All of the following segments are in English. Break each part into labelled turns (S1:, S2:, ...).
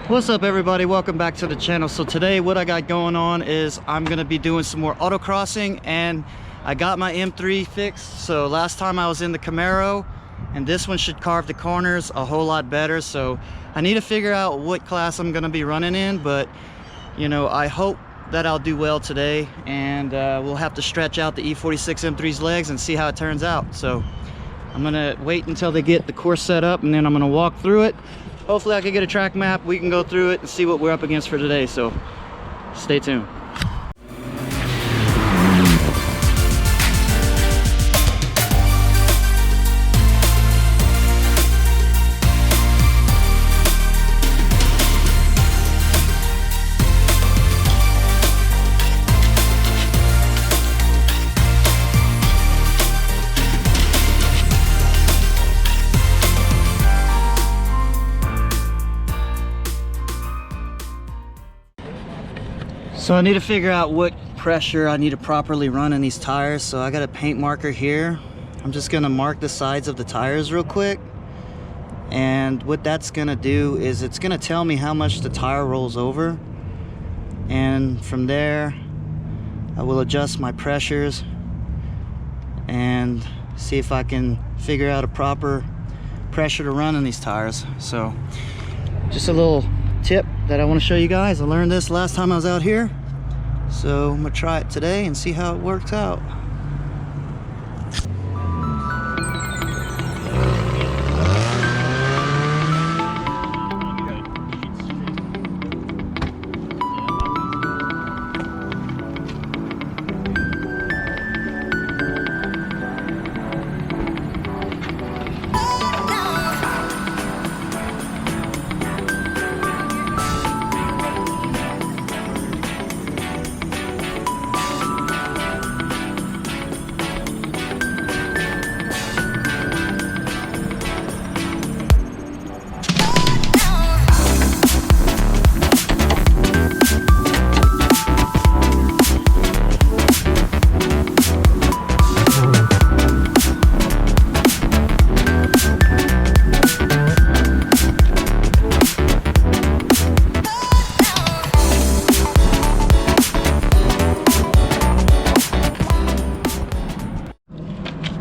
S1: What's up everybody, welcome back to the channel. So today what I got going on is I'm gonna be doing some more autocrossing, and I got my M3 fixed. So last time I was in the Camaro, and this one should carve the corners a whole lot better. So I need to figure out what class I'm gonna be running in, but you know, I hope that I'll do well today, and we'll have to stretch out the E46 M3's legs and see how it turns out. So I'm gonna wait until they get the course set up, and then I'm gonna walk through it. Hopefully I can get a track map, we can go through it and see what we're up against for today, so stay tuned. So I need to figure out what pressure I need to properly run in these tires. So I got a paint marker here. I'm just gonna mark the sides of the tires real quick. And what that's gonna do is it's gonna tell me how much the tire rolls over. And from there, I will adjust my pressures and see if I can figure out a proper pressure to run in these tires. So just a little tip that I want to show you guys. I learned this last time I was out here, so I'm gonna try it today and see how it works out.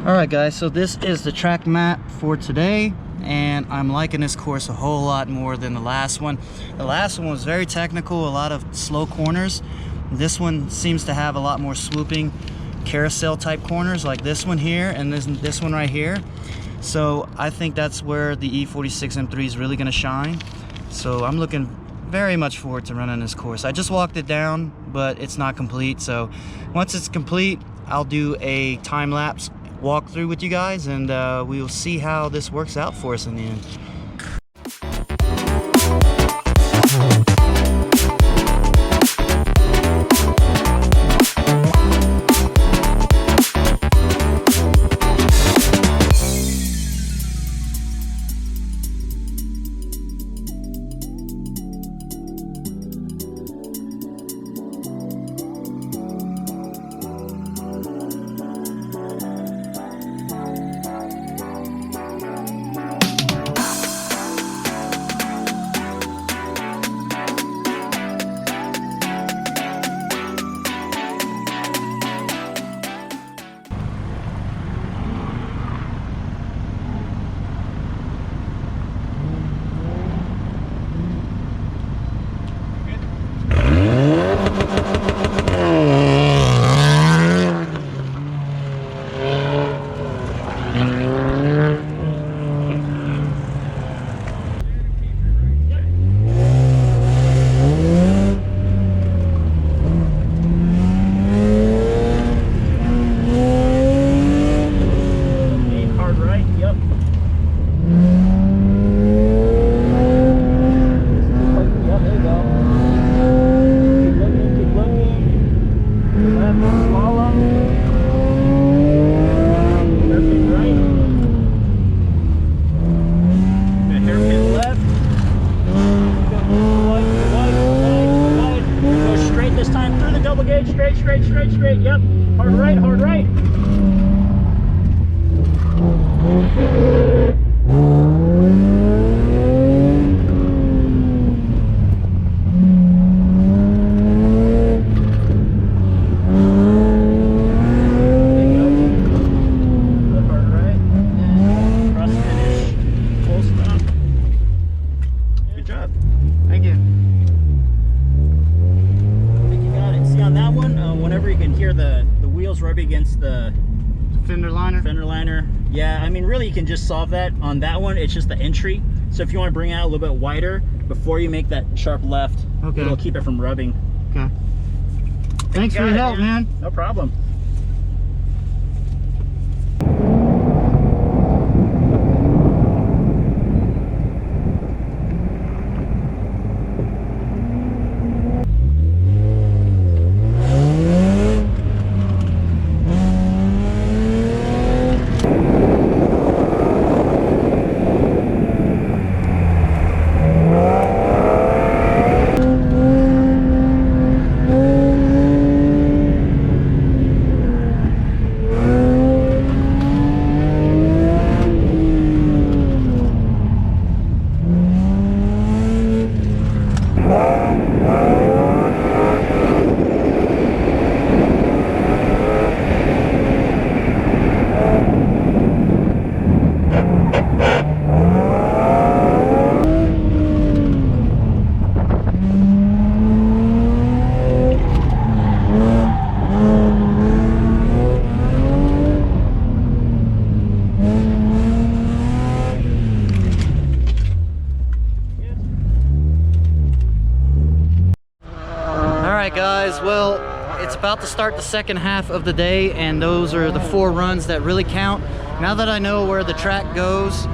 S1: Alright guys, so this is the track map for today, and I'm liking this course a whole lot more than the last one. The last one was very technical, a lot of slow corners. This one seems to have a lot more swooping carousel type corners, like this one here and this one right here. So I think that's where the E46 M3 is really going to shine. So I'm looking very much forward to running this course. I just walked it down, but it's not complete. So once it's complete, I'll do a time-lapse walk through with you guys, and we will see how this works out for us in the end.
S2: straight, yep. Hard right, hard right.
S1: Thank you.
S3: I think you got it. See on that one, whenever you can hear the wheels rubbing against the
S1: Fender liner.
S3: Yeah, I mean, really, you can just solve that. On that one, it's just the entry. So if you want to bring it out a little bit wider before you make that sharp left,
S1: okay,
S3: it'll keep it from rubbing.
S1: Okay. Thanks for your help, man.
S3: No problem.
S1: Guys, well, it's about to start the second half of the day, and those are the 4 runs that really count. Now that I know where the track goes,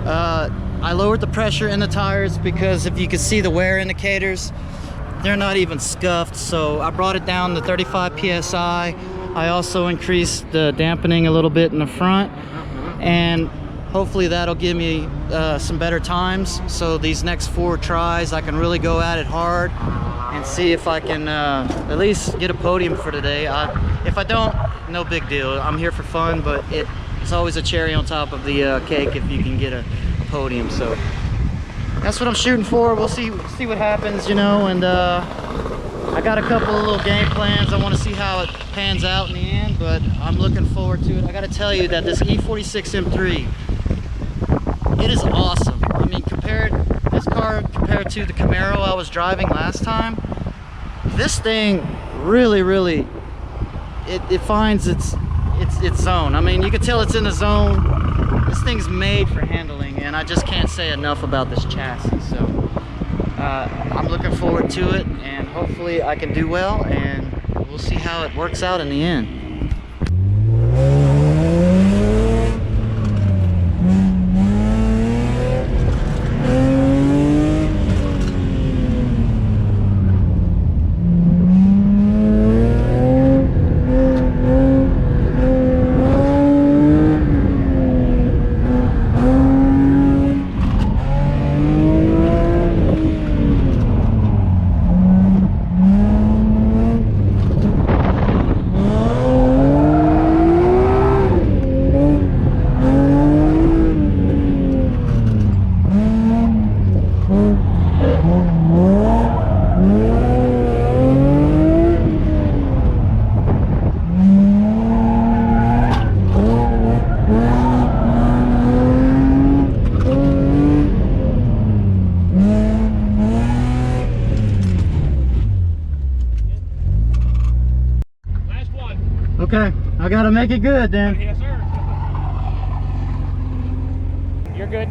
S1: I lowered the pressure in the tires because if you can see the wear indicators, they're not even scuffed. So I brought it down to 35 psi. I also increased the dampening a little bit in the front, and hopefully that'll give me some better times. So these next 4 tries, I can really go at it hard and see if I can at least get a podium for today. If I don't, no big deal. I'm here for fun, but it's always a cherry on top of the cake if you can get a podium. So that's what I'm shooting for. We'll see what happens, you know. And I got a couple of little game plans. I want to see how it pans out in the end, but I'm looking forward to it. I got to tell you that this E46 M3, it is awesome. I mean, this car compared to the Camaro I was driving last time, this thing really it finds its zone. I mean, you can tell it's in the zone. This thing's made for handling, and I just can't say enough about this chassis. So I'm looking forward to it, and hopefully I can do well, and we'll see how it works out in the end. Okay, I gotta make it good then.
S2: Yes, sir. You're good.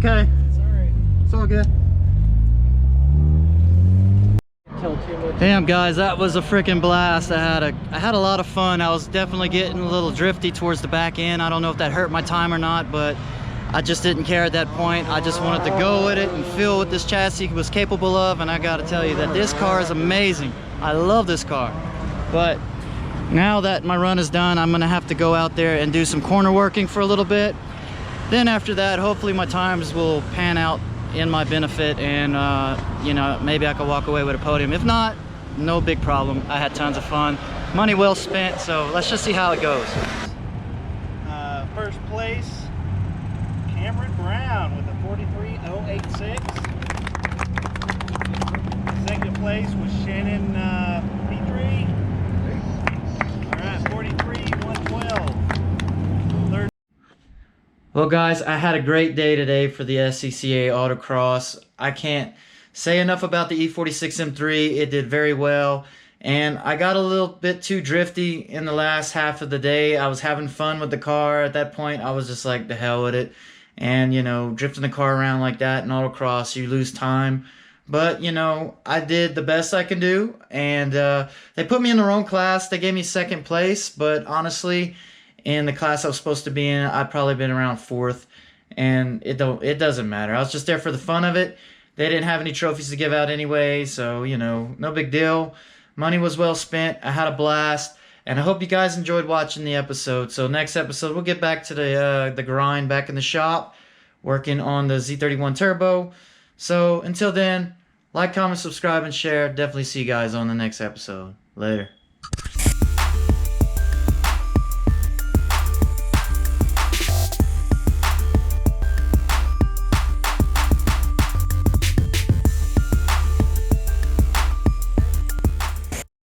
S1: okay.
S2: Sorry.
S1: It's all good.
S2: Tell too much.
S1: Damn guys, that was a freaking blast. I had a lot of fun. I was definitely getting a little drifty towards the back end. I don't know if that hurt my time or not, but I just didn't care at that point. I just wanted to go with it and feel what this chassis was capable of, and I gotta tell you that this car is amazing. I love this car. But now that my run is done, I'm gonna have to go out there and do some corner working for a little bit. Then after that, hopefully my times will pan out in my benefit, and you know, maybe I can walk away with a podium. If not, no big problem. I had tons of fun. Money well spent, so let's just see how it goes.
S2: First place, Cameron Brown with a 43086. Second place was Shannon Petrie. All right, 43112. Third.
S1: Well guys, I had a great day today for the SCCA Autocross. I can't say enough about the E46 M3. It did very well, and I got a little bit too drifty in the last half of the day. I was having fun with the car. At that point, I was just like, the hell with it. And, you know, drifting the car around like that in autocross, you lose time. But, you know, I did the best I can do, and they put me in the wrong class. They gave me second place, but honestly, in the class I was supposed to be in, I'd probably been around fourth, and it doesn't matter. I was just there for the fun of it. They didn't have any trophies to give out anyway, so, you know, no big deal. Money was well spent. I had a blast, and I hope you guys enjoyed watching the episode. So next episode, we'll get back to the grind back in the shop, working on the Z31 Turbo. So until then, like, comment, subscribe, and share. Definitely see you guys on the next episode. Later.